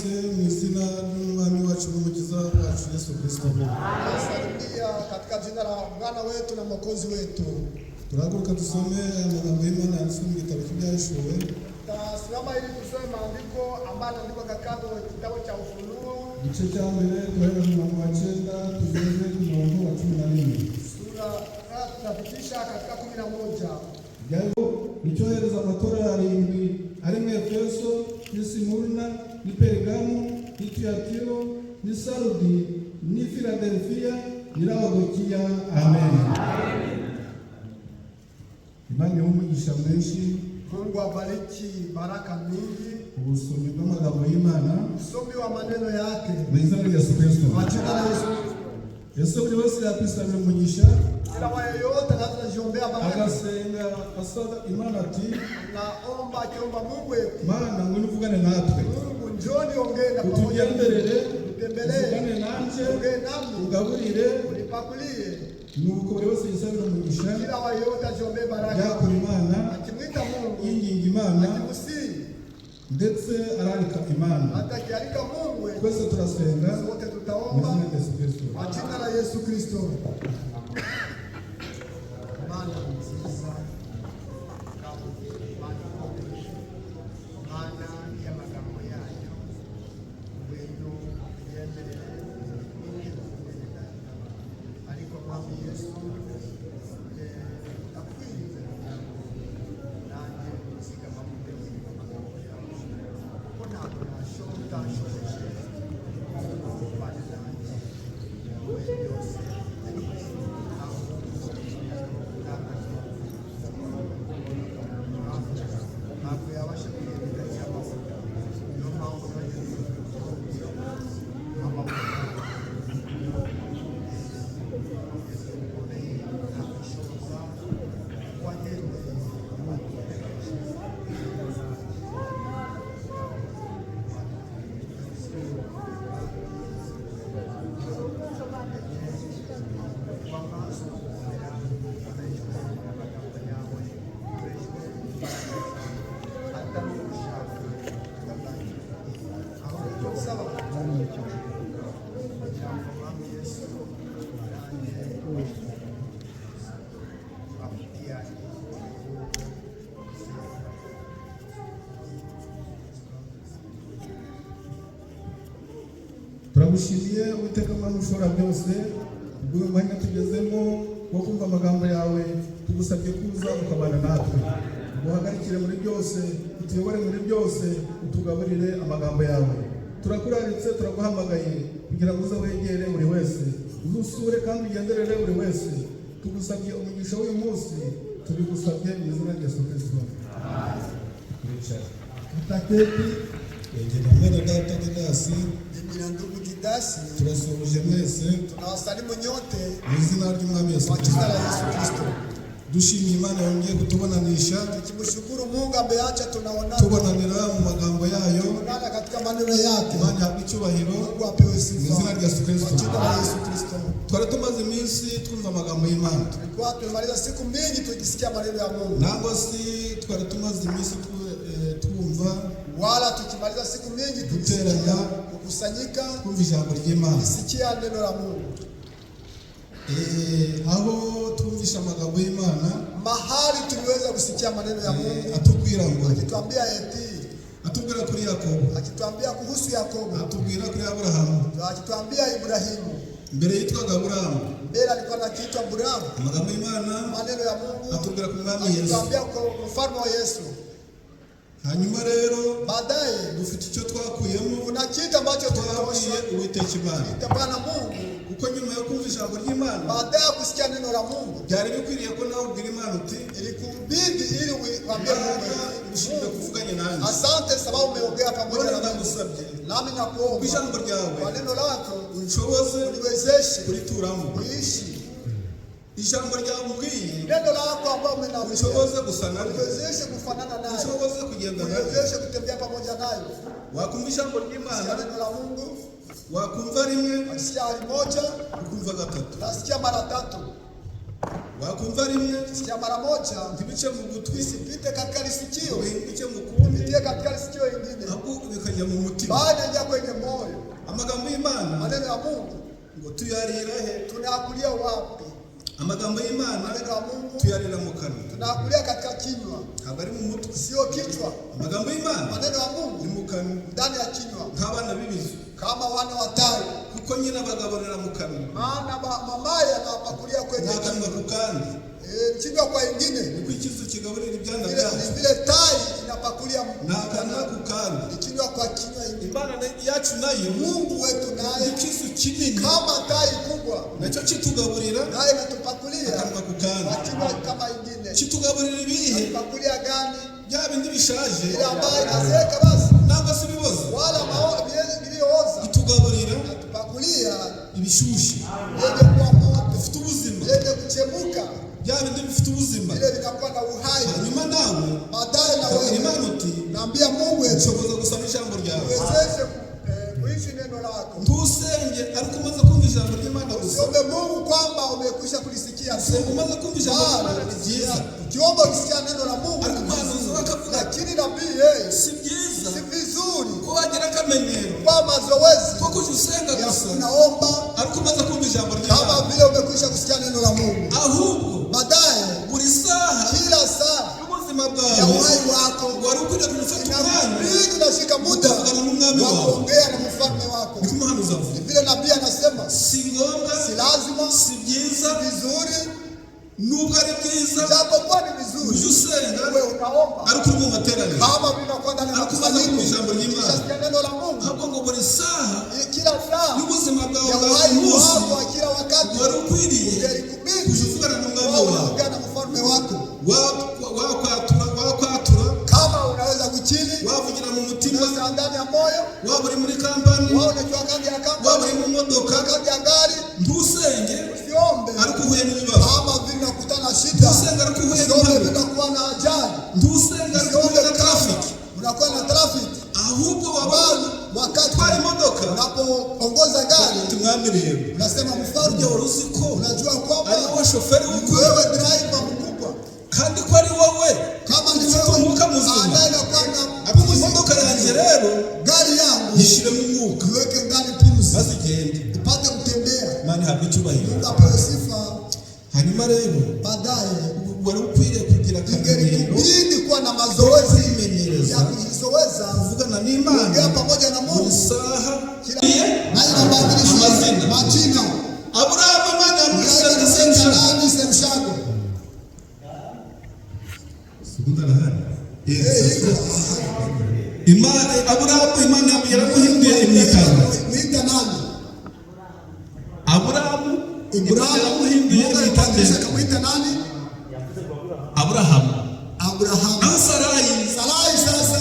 mwese mu izina ry'umwami wacu n'umukiza wacu Yesu Kristo. Nasalimia katika jina la Bwana wetu na Mwokozi wetu. Turahaguruka dusome amagambo y'Imana yanditswe mu gitabo cy'Ibyahishuwe. Tasimama ili tusome maandiko ambayo yanaandikwa katika kitabu cha Ufunuo. Igice cya mbere duhera mu murongo wa 9 tugeze ku murongo wa 14. Sura tunapitisha katika 11. Byaro nicyohereza amatorero arindwi ari mu Efeso, ni Simurna, ni Pergamo, ni Tiyatiro, ni Sarudi, ni Filadelfia, ni Laodikia. Amen. Imani y'umugisha mwinshi. Mungu abariki baraka mingi. Ubusomyi bw'amagambo y'Imana. Usomi wa maneno yake. Mu izina rya Yesu Kristo. Majina ya Yesu. Yesu buri wese yakwisabira umugisha. Kila yote anajiombea baraka. Agasenga asaba Imana ati, naomba akiomba Mungu wetu. Mana ngwino uvugane natwe. Mungu njoni ongea na pamoja. Utugenderere. Utembelee. Uvugane nanje. Ongea nami. Ugaburire. Unipakulie. Nuko buri wese yisabira umugisha. Kila yote ajiombee baraka. Yakora Imana. Akimwita Mungu. Yinginga Imana. Akimusii. Ndetse ararika Imana. Hata kialika Mungu. Twese turasenga. Sote tutaomba. Mu izina rya Yesu Kristo. Kwa jina la Yesu Kristo. Mana mziza. Mana ya magambo yayo. Wendo yendelele. Aliko mwami Yesu. Takwili. Nanye mzika mamupe magambo yayo. Kuna shota shoteshe. Bana nanye. Wendo yose. Turagushimiye Uwiteka Mana ushobora byose, ubwo mwanya tugezemo wo kumva amagambo yawe, tugusabye kuza ukabana natwe. Uhagarikire muri byose, utuyobore muri byose, utugaburire amagambo yawe. Turakuraritse, turaguhamagaye kugira ngo uze wegere buri wese, uzusure kandi ugenderere buri wese. Tugusabye umugisha w'uyu munsi, tubigusabye mu izina rya Yesu Kristo. Amen. Mtaketi. Yegera mwene data Didasi. Jina ndugu Didasi. Turasuhuje mwese. Tunawasalimu nyote. Mu izina ry'Umwami Yesu Kristo. Kwa jina la Yesu Kristo. Dushimiye Imana yongeye kutubonanisha. Tukimshukuru Mungu ameacha tunaonana. Tubonanira mu magambo yayo. Tunaonana katika maneno yake. Imana yahabwe icyubahiro. Mungu apewe sifa. Mu izina rya Yesu Kristo. Kwa jina la Yesu Kristo. Twari tumaze iminsi twumva amagambo y'Imana. Tulikuwa tumemaliza siku mingi tukisikia maneno ya Mungu. Nangwa si twari tumaze iminsi twumva wala tukimaliza siku mingi duteranya kukusanyika kumva ijambo ry'Imana. Kusikia neno la Mungu. Aho twumvisha amagambo y'Imana, mahali tuliweza kusikia maneno ya Mungu atubwira ngo, akituambia eti, atubwira kuri Yakobo, akituambia kuhusu Yakobo, atubwira kuri Abrahamu, akituambia Ibrahimu. Mbere yitwaga Abrahamu, mbele alikuwa anaitwa Abrahamu. Amagambo y'Imana, maneno ya Mungu atubwira ku mwami Yesu, akituambia kwa mfalme wa Yesu. Hanyuma rero baadaye dufite icyo twakuyemo, kuna kitu ambacho twabwiye Uwiteka Imana. Bwana Mungu, kuko nyuma yo kumva ijambo ry'Imana, baadaye kusikia neno la Mungu, byari bikwiriye ko nawe ubwira Imana uti, ilikubidi ili uambie Mungu ushimire kuvuganye nanjye. Asante sababu umeongea pamoja na ndagusabye, nami nakuomba ijambo ryawe, kwa neno lako unshoboze uniwezeshe kurituramo, kuishi ijambo ryawe mbwiye, neno lako ambalo umenambia unshoboze gusa naryo, uniwezeshe kufanana nayo, unshoboze kugenda naryo, uniwezeshe kutembea pamoja nayo. Wakumva ijambo ry'Imana, neno la Mungu, wakumva rimwe, wasikia moja, ukumva gatatu, nasikia mara tatu. wakumva rimwe sikia mara moja, ntibice mu gutwi, isipite katika lisikio, bice mu kundi, ipitie katika lisikio lingine, ahubwo bikajya mu mutima. baada ya kwenye moyo. Amagambo y'Imana Maneno ya Mungu ngo tuyarira he? tunakulia wapi? Amagambo y'Imana Maneno ya Mungu tuyarira mu kanwa, tunakulia katika kinywa, ntabwo ari mu mutwe. sio kichwa. Amagambo y'Imana Maneno ya ni Mungu mu kanwa, ndani ya kinywa, nk'abana b'ibizu, kama wana watari, kuko nyine bagaborera mu kanwa, maana mamaye anapakulia kwenye ntakanwa ku kandi. kinywa kwa ingine, Niko ikizu kigaburira ibyana vile byacu, vile tai inapakulia ntakanwa ku kandi. kinywa kwa kinywa ingine. Imana yacu nayo Mungu wetu naye ikizu kinini kama tai kubwa, nacyo kitugaburira naye inatupakulia akanwa ku kandi. kwa kinywa kama ingine. Kitugaburira ibihe Inatupakulia gani? bya bindi bishaje Ile ambayo inazeeka basi, nangwa se ibibozo, wala viliyooza. itugaburira Inatupakulia ibishushe yenye kuwa moto, bifite ubuzima, yenye kuchemuka, bya bindi bifite ubuzima. vile vinakuwa na uhai. Hanyuma nawe Baadaye na ukabwira wewe Imana uti naambia Mungu wetu ushoboza gusoma ijambo ryawe, uwezeshe kuishi neno lako. ntusenge ariko umaze kumva ijambo ry'Imana gusa. Usiombe Mungu kwamba umekwisha kulisikia tu. Umaze kumva ijambo ry'Imana ni byiza, Ukiomba ukisikia neno la Mungu ariko Imana uzakavuga lakini nabii yeye si byiza si vizuri ko wagira akamenyero kwa mazoezi ko kujya usenga ya gusa kunaomba ariko umaze kumva ijambo kama ry'Imana, vile umekwisha kusikia neno la Mungu. ahubwo Baadaye buri saha kila saa y'ubuzima ya bwawe uhai wako wari ukwiriye gufata umwanya inabidi unashika muda ukavugana n'umwami wa wawe. kuongea na mfalme wako. Niko umuhanuzi avuga, Vile nabii anasema si ngombwa, si lazima, si byiza, vizuri, nubwo ari byiza japokuwa ni ujye vizuri usenga wewe unaomba ariko uri mu materaniro, kama vile unakuwa ndani ya ariko umaze kumva kusanyiko, ijambo ry'Imana, ukisikia neno la Mungu ahubwo ngo buri saha kila saa y'ubuzima bwawe ya bwa uhai buri munsi wako wa kila wakati wari ukwiriye kujya ungelikubidi uvugana n'umwami wewe wawe, unaongea na mfalme wako. wakwatura, Kama unaweza kuchini wavugira mu mutima, unaweza ndani ya moyo, waba uri muri kampani, wao unajua kazi ya waba uri kampani, mu modoka, kazi ya gari, ntusenge usiombe ariko uhuye n'ibibazo, kama vile unakutana shida, ntusenge ariko uhuye usiombe vile n'impanuka, unakuwa na ajali, ntusenge ariko uhuye usiombe na traffic, unakuwa na traffic. ahubwo Bali waba wakati utwara imodoka unapoongoza gari tumwami rero unasema ujya mfalme, wari uzi ko unajua kwamba ari wowe shoferi w'ukuri, wewe driver mkubwa, kandi ko ari wowe kama ni ufite umwuka muzima. anayekwenda Abo mu modoka yanjye rero gari yangu yishyiremo umwuka niweke ndani pumzi maze igende, ipate kutembea, Imana ihabwe icyubahiro. ukapewe sifa. Hanyuma rero Baadaye wari ukwiriye kugira akamenyero ingelibidi kuwa na mazoezi kwimenyereza ya kujizoeza kuvugana kuongea n'Imana pamoja na buri Mungu, saha. na inabadilisha Amazina. majina. Aburahamu Imana yamwishe Semshago Semshago. Semshago Aburahamu Imana yaramuhinduye imyitano. mwita nani? Aburahamu Ibrahimu yaramuhinduye imyitano. akamwita nani? Aburahamu Abrahamu. naho Sarayi Sarai sasa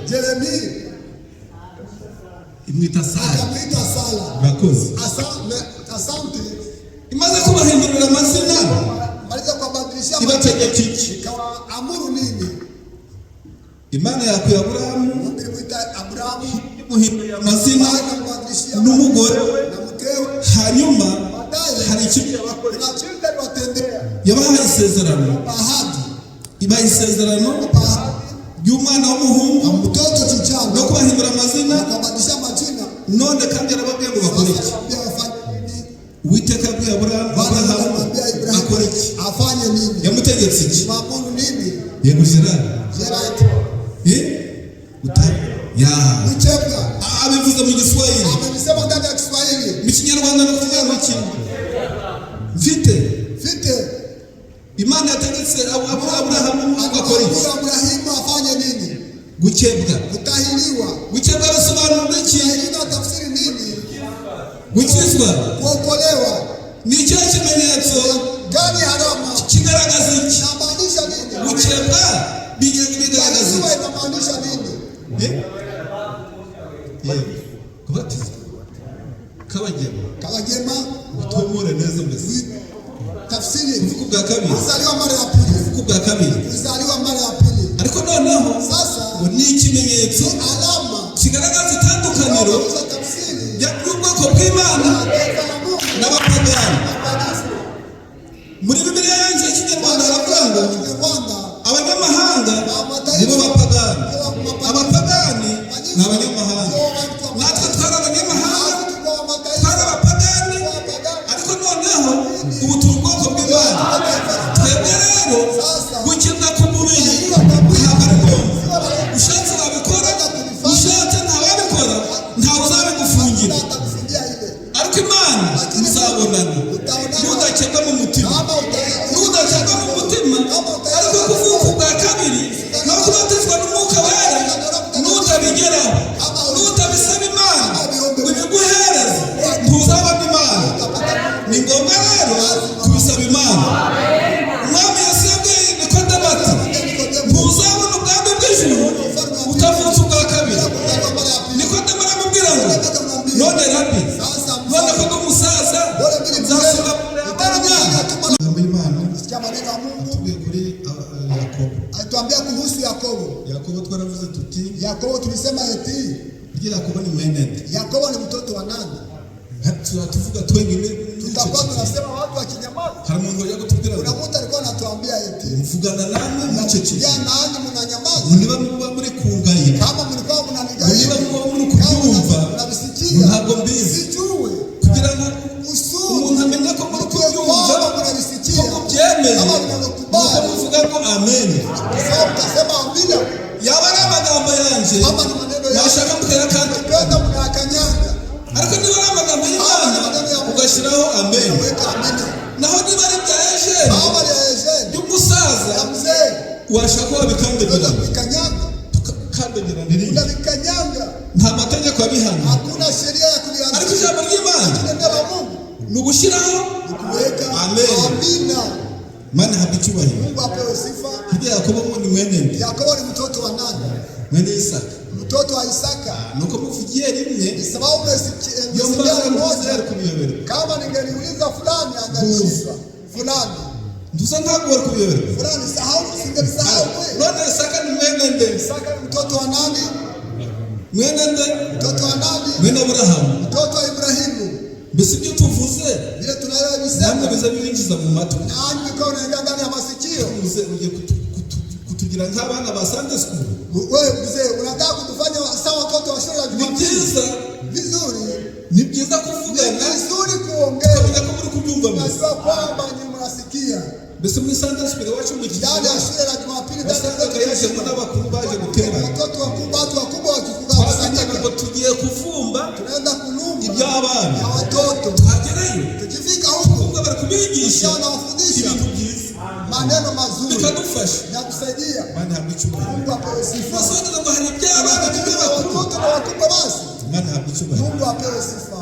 Jeremia imwita Sara. akamwita Sala. Murakoze. Asante. Imaze kubahindurira amazina Maliza kubadilisha ibategeka iki? ikawa amuru nini? Imana yakuye Aburahamu Mungu alimwita Abrahamu imuhindurira amazina akamwadilishia n'umugore, na mkewe. hanyuma Baadaye hari icyo kuna children watendea yabahaye isezerano, bahadi ibaha isezerano ry'umwana w'umuhungu mtoto no chichana kubahindura amazina, akabadilisha majina. none kandi yarababwiye ngo bakore iki? Akamwambia afanye nini? Uwiteka yabwiye Aburahamu Akamwambia Ibrahimu akora iki? afanye nini? Yamutegetse iki? Mamuru nini? Yego Gerard. Gerard Mchemka abivuze mu Giswahili, amenisema ndani ya Kiswahili, mu Kinyarwanda no kuvuga ngo iki? Mfite Imana yategetse Aburahamu agakora iki? Ibrahimu afanye nini? Gukebwa. Kutahiriwa. Gukebwa bisobanura iki? Kutahiriwa tafsiri nini? Gukizwa. Kuokolewa. Ni cyo kimenyetso Gani harama kigaragaza iki? inamaanisha nini? Gukebwa bigaragaza iki? Inamaanisha nini? Kubatiza. Kabagema bitomore neza mbese. tafsiri Uvuga bwa kabiri. kuzaliwa mara ya pili. Uvuga bwa kabiri. Kuzaliwa mara ya pili. Ariko noneho Sasa ngo ni ikimenyetso alama kigaragaza itandukaniro za tafsiri y'ubwoko bw'Imana ya Mungu n'abapagani. na Muri Bibiliya Yakobo tulisema eti kugira Yakobo ni mwene. Yakobo ni mtoto wa nani? Tuvuga twengine Tutakuwa tunasema watu wa kinyamaza. hari umuntu wajya kutubwira Kuna mtu alikuwa anatuambia eti mvugana namwe mucece. ya nani mnanyamaza? Niba muba muri kungaye. Kama mlikuwa mnanigaia. Niba muba muri kubyumva. Mnabisikia. Ntabwo mbizi. Sijui. Kugira ngo Usuri. umuntu amenye ko muri kubyumva. Mnabisikia. Ko byemeye. Kama mnakubali. Muvuga ko amen. Sasa mtasema amina. Yaba ari amagambo yanje. Kama ni maneno ya Nashaka mukaya kandi. Kwenda mnakanyanga. Ariko niba ari amagambo y'Imana ugashyiraho amen. Weka amina. Naho niba ari bya Ejeni. Kama ni Ejeni. Y'umusaza. Ya mzee. Washaka wabikandagira. Kanyanga. Kandagira ndiri. Unabikanyanga. Nta mategeko abihana. Hakuna sheria ya kulianza. Ariko ijambo ry'Imana Neno la Mungu. ni ugushyiraho Weka amina. Mana haba icyubahiro. Mungu apewe sifa. Hirya Yakobo ni mwene nde? Yakobo ni mtoto wa nani? Mwene Isaka. Mtoto wa Isaka. Nuko muvugiye rimwe. Ni sababu Yo mmesikia mbaza mmoja. kubiyobera. Kama ningeliuliza fulani angalishwa. Fulani. Dusa ntabwo bari kubiyobera. Fulani sahau singesahau kweli. None Isaka ni mwene nde? Isaka ni mtoto wa nani? Mwene nde? Mtoto wa nani? Mwene Aburahamu. Mtoto wa Ibrahimu. Mbese ibyo tuvuze Vile tunaelewa namwe bisema. biza birinjiza mu matwi. Nani kwa unaingia ndani ya masikio? Ugiye kutugira nk'abana ba Sunday school. Wewe mzee unataka kutufanya sawa watoto wa shule ya Ni Jumapili. byiza. Vizuri. Ni byiza kuvugana. Vizuri kuongea. Kumenya ko muri kubyumva mbese. Unajua kwamba ni mnasikia. Mbese muri Sunday school wacu mu Ndani ya shule ya Jumapili wasangaga yajemo n'abakuru baje gutera. watoto wakubwa, watu wakubwa wakifunga Twasanga kusanyika. ngo tugiye kuvumba Tunaenda kulumba iby'abana. ya watoto. Twagerayo. Tukifika huko Kumva bari kubigisha wanawafundisha ibintu byiza. maneno mazuri Bikadufasha. na kusaidia. Mana hamwe icyubahiro. Mungu apewe sifa. Twasangaga ngo hari iby'abana n'iby'abakuru. Watoto na wakubwa basi. Mana hamwe icyubahiro. Mungu apewe sifa.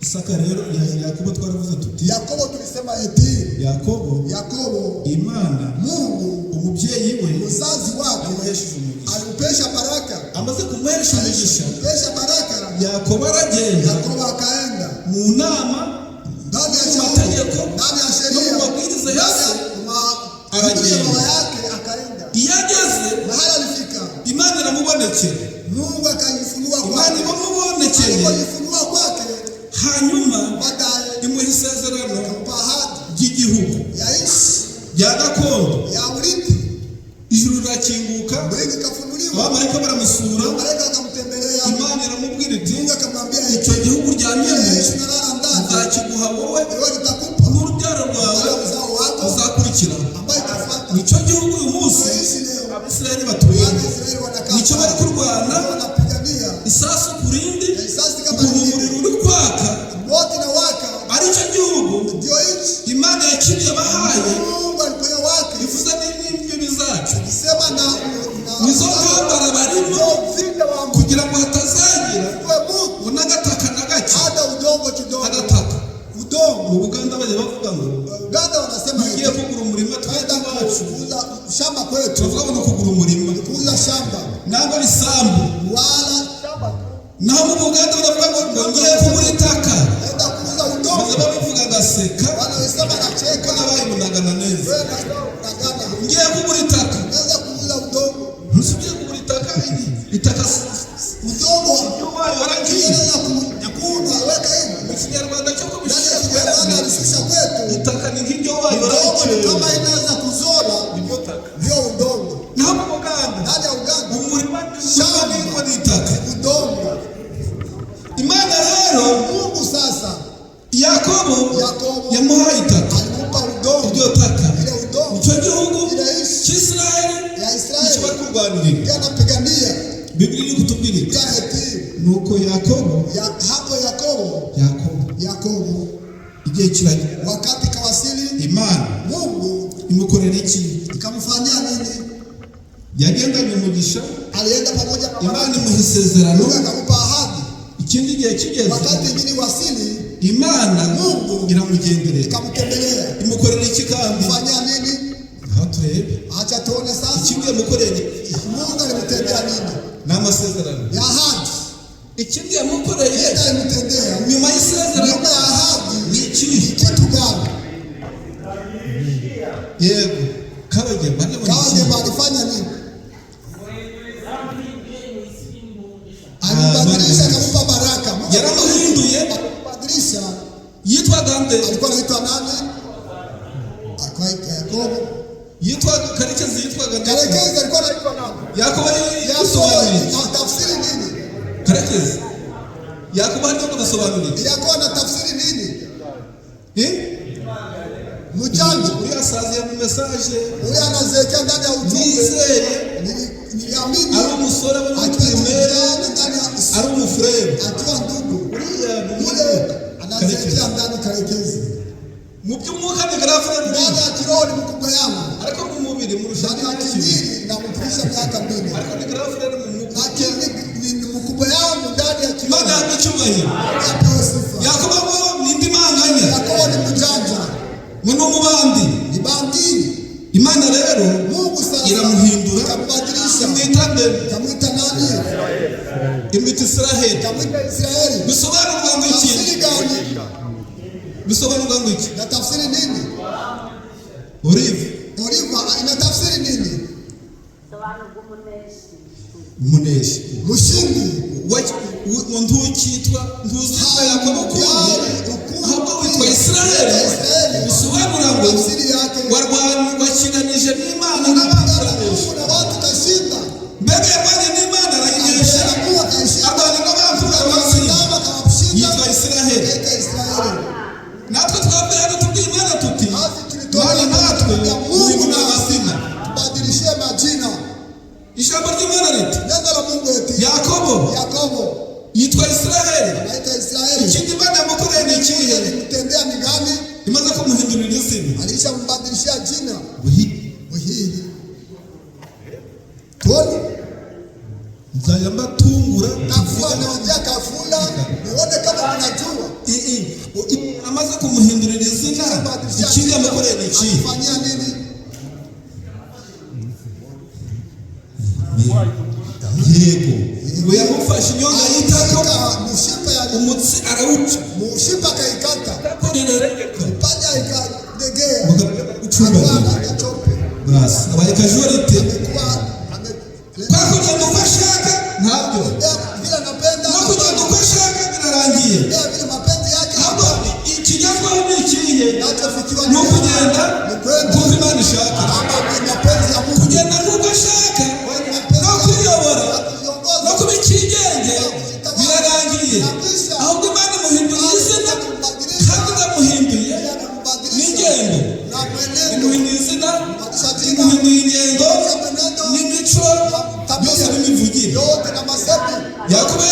Isaka rero Yakobo twaravuze tuti. Yakobo tulisema eti Yakobo Imana Mungu umubyeyi we mzazi wake amuhesheje umugisha. alimpesha baraka. Amaze kumuhesha umugisha Alimpesha baraka. Yakobo aragenda Yakobo akaenda mu nama ndani ya mategeko ndani ya no sheria mu mabwiriza yose aragenda baba yake akaenda. iyo ageze Mahali alifika Imana iramubonekera. Mungu akajifunua Imana kwake. imamubonekeye Alipojifunua kwake hanyuma baadaye imuha isezerano akampa ahadi ry'igihugu ya nchi rya gakondo. ya urithi. Ijuru rirakinguka Mbingu ikafunuliwa. abamarayika baramusura. Malaika akamtembelea. Imana iramubwira iti Mungu akamwambia icyo gihugu uryamyemo tunalala ndani. nzakiguha wowe Wewe nitakupa n'urubyaro rwawe uzao wako uzakurikira. ambaye itafuata. Nicyo gihugu uyu munsi Tunaishi leo. Abisirayeli batuyemo. Wana Israeli wanakaa. Nicyo bari kurwana Wanapigania. isasu ku rindi Risasi kama ukuntu hivi. umuriro uri kwaka Moto na waka. aricyo gihugu Ndio nchi. Imana yakiriye abahaye Mungu alikoya wake. bivuze n'imbibi zacu Sema na nizo ntambara barimo vita wa Mungu. kugira ngo hatazagira Wewe Mungu ngo n'agataka na gake hata udongo kidogo. agataka. Udongo. Mu Buganda bajya bavuga ngo Uganda wanasema tugiye hivi. kugura umurima Twenda twenda iwacu. kuuza shamba kwetu. Turavuga ngo ni ukugura umurima Kuuza shamba. ntabwo ari isambu. Wala shamba. Naho mu Buganda baravuga ngo ngiye kugura itaka. Enda kuuza Baza udongo. babivuga ngaseka Wanasema ko nacheka. nabayibunagana neza. Wewe unagana. Ngiye kugura itaka. Enda kuuza udongo. Ntusigiye kugura itaka itaka Udongo. warangiye. Unaweza kuuza weka hivi. Mu Kinyarwanda cyo Ndani kubishaka ya Kinyarwanda alishusha kwetu. itaka ni nk'iryo Udongo ni wayorakiye. kama inaweza kuzola. Nibyo taka. Ndio udongo. Naho mu Buganda Ndani ya Uganda. umurima shamba ni itaka. Udongo. Imana rero Mungu sasa Yakobo Yakobo yamuhaye itaka. alimpa udongo. Iryo taka Ile udongo icyo gihugu ile nchi cy'Isirayeli ya nicyo Israeli bari kurwanirira. yanapigania. Biblia iri kutubwira Kaheti nuko Yakobo ya hapo Yakobo igihe kiragera wakati kawasili, Imana Mungu imukorera iki? ikamfanyia nini? Yagendanye umugisha. Alienda pamoja na Imana imuha isezerano. Mungu akampa ahadi. Ikindi gihe kigeze Wakati ingine wasili, Imana Mungu iramugenderera ikamtembelea. imukorera iki kandi? Mfanyia nini? Aho turebe Acha tuone sasa. ikindi yamukoreye Mungu alimtendea nini? ni amasezerano. Ya ahadi. Ikindi yamukoreye Alimtendea nyuma y'isezerano nyuma ya ahadi ni iki? kitu gani? Yego Kabagema Kabagema alifanya nini? yaramuhinduye akambadilisha. yitwaga nde? Alikuwa anaitwa nani? Alikuwa anaitwa Yakobo. Yitwaga Karekezi, yitwaga nde? Karekezi alikuwa anaitwa nani? Yakobo Yakobo tafsiri nini? Karekezi Yakobo ndio kusobanurira. Yakobo na tafsiri nini? Mujambi uri asaziye mu message uri anazekea ndani ya ujumbe. Nizeye niliamini ari umusore wa primere ari umufrere atiwa ndugu uriya yule anazekea ndani Karekezi. Mu by'umwuka ni grafre ndani ya kiroho ni mkubwa yangu, ariko mu mubiri mu rushani ndani ya kimwili na mtumisha miaka 2, ariko ni grafre mu mwuka, lakini ni mkubwa yangu ndani ya kiroho. Mana yabicyubahiro Yakobo ni ndimanganya. Yakobo ni mjanja, muno mubandi ni bandi. Imana rero Mungu sasa iramuhindura, ikambadilisha, kamwita nani? imwita Israheli. Kamwita Israeli. Bisobanura ngo iki? Tafsiri gani? Bisobanura ngo iki? Na tafsiri nini? Olive ina tafsiri nini? Umuneshi, mushindi. Ntuzitwa Yakobo ahubwo witwa Israheli. Bisobanura ngo wakinanije n'Imana n'abantu kashinda. Mbega yarwanye n'Imana arayinesha, arwana n'abantu b'abatsinda, yitwa Israheli. Natwe twabwiye hano tubwiye Imana tuti Mana natwe Mungu na mazina badilishie majina. Ijambo ry'Imana riti neno la Mungu eti Yakobo yitwa Israheli. anaitwa Israeli. Ikindi Imana yamukoreye ni ikihe? Mtendea ni gani? Imaze kumuhindurira izina, alishambadilishia jina Buhiri. Toni nzaya mbatungura Kafula naongea Kafula nione kama mnajua. Amaze kumuhindurira izina, ikindi yamukoreye ni ikihe? Fanyia nini? Yego ngo yamufashe inyonga yitako mushipa ya umutsi arawuca, mushipa kaikata panya ikadegea basi abaye kajorite kwa kugenda uko ashaka ntabyo, vile anapenda no kugenda uko ashaka birarangiye. vile mapenzi yake Ahubwo ikigezweho ni ikihe? nachofikiwa Ni ukugenda kuko Imana ishaka, mapenzi ya Mungu, kugenda nk'uko ashaka no kuyobora no kuba ikigenge birarangiye. Ahubwo Imana imuhinduriye izina, kandi inamuhinduye n'ingendo, imuhinduye izina, imuhinduye ingendo n'imico byose n'imivugire. Yakobo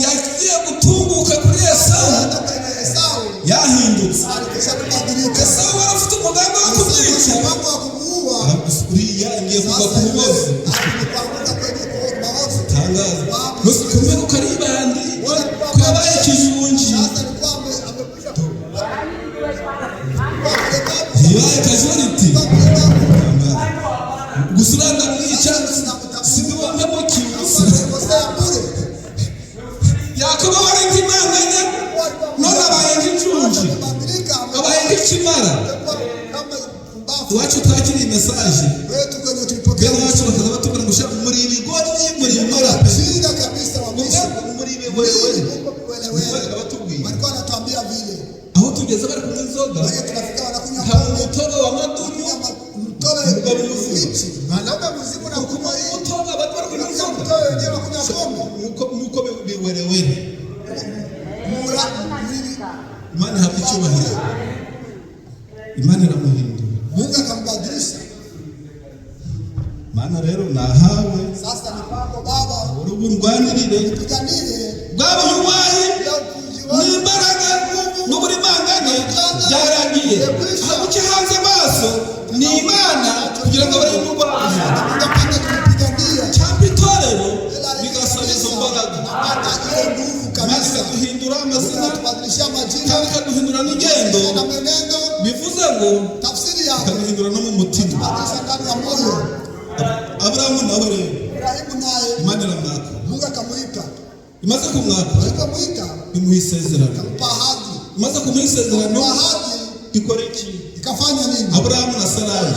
yagiye gutunguka kuri Esawu, yahindutse. Esawu wari ufite umugambi wo kumwica, uriya ngiye kuva ku mugozi. Tangaza kumwe ukaribandi kwabaye ikijunji, yabaye kajoriti. Gusa ndamwica sindiwampe mu kibuza. Yakobo wari nk'imanganya, none abaye nk'injunji, abaye nk'ikimara. Iwacu twakiriye mesaje, bene wacu bakaza batubwira ngo shaka muri ibigori muri imara muri ibigori aho tugeze bari kunywa inzoga, nta umutobe wa madumu nuko biwerewere. Imana ihabwa icyubahiro, Imana iramuhindura, Mungu akambadilisha. Mana rero nahawe Sasa ni kwako Baba, urubu ndwanirire tupiganie bwaba ubuwayi n'imbaraga n'uburimanganye byarangiye. Aho ukihanze amaso ni Imana kugira ngo abarinde urwaje cyangwa itorero bigasaba izo mbaraga, maze ikaduhindura amazina kandi ikaduhindura n'ingendo. Bivuze ngo ikaduhindura no mu mutima. Aburahamu nawe rero Imana iramwaka, imaze kumwaka imuha isezerano, imaze kumuha isezerano ikora iki? Aburahamu na Sarayi